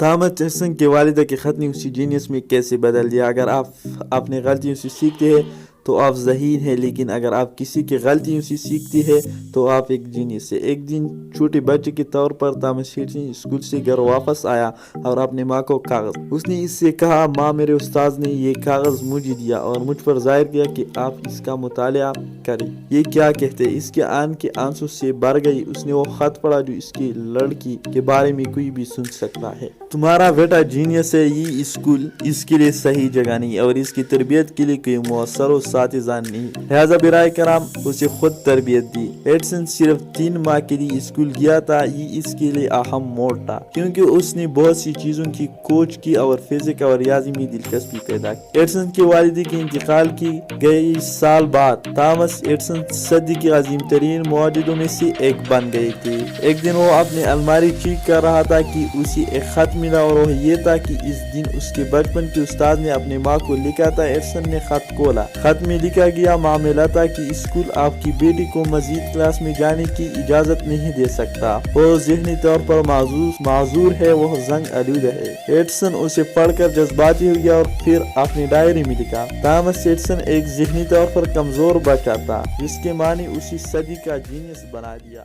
Thomas AdSense کی والدہ کی خط نے اسی جینیس میں کیسے بدل دیا. اگر آپ اپنی غلطیوں سے سیکھتے ہیں تو آپ ذہین ہیں، لیکن اگر آپ کسی کی غلطیوں سے سیکھتے ہیں تو آپ ایک جینیس ہیں. ایک دن چھوٹے بچے کے طور پر تامس ایڈسن اسکول سے گھر واپس آیا اور اپنے ماں کو کاغذ. اس نے اس سے کہا، ماں، میرے استاد نے یہ کاغذ مجھے دیا اور مجھ پر ظاہر کیا کہ آپ اس کا مطالعہ کریں. یہ کیا کہتے ہیں؟ اس کے آنکھیں آنسو سے بھر گئی. اس نے وہ خط پڑھا جو اس کی لڑکی کے بارے میں کوئی بھی سن سکتا ہے. تمہارا بیٹا جینیس ہے. یہ اسکول اس کے لیے صحیح جگہ نہیں اور اس کی تربیت کے لیے کوئی مؤثر اساتذہ نہیں، لہذا برائے کرم اسے خود تربیت دی. ایڈسن صرف 3 ماہ کے لیے اسکول گیا تھا. یہ اس کے لیے اہم موڑ تھا کیونکہ اس نے بہت سی چیزوں کی کھوج کی اور فزکس اور ریاضی میں دلچسپی پیدا کی. ایڈسن کے والد کے انتقال کی گئی سال بعد تامس ایڈسن صدی کے عظیم ترین معجزوں میں سے ایک بن گئے تھے. ایک دن وہ اپنی الماری ٹھیک کر رہا تھا کہ اسے ایک خط ملا اور وہ یہ تھا کہ اس دن اس کے بچپن کے استاد نے اپنی ماں کو لکھا تھا. ایڈسن نے خط کھولا. خط میں لکھا گیا معاملہ تھا کہ اسکول آپ کی بیٹی کو مزید کلاس میں جانے کی اجازت نہیں دے سکتا. وہ ذہنی طور پر معذور ہے، وہ زنگ آلودہ ہے. ایڈسن اسے پڑھ کر جذباتی ہو گیا اور پھر اپنی ڈائری میں لکھا، تامس ایڈسن ایک ذہنی طور پر کمزور بچہ تھا جس کے معنی اسی صدی کا جینیس بنا دیا.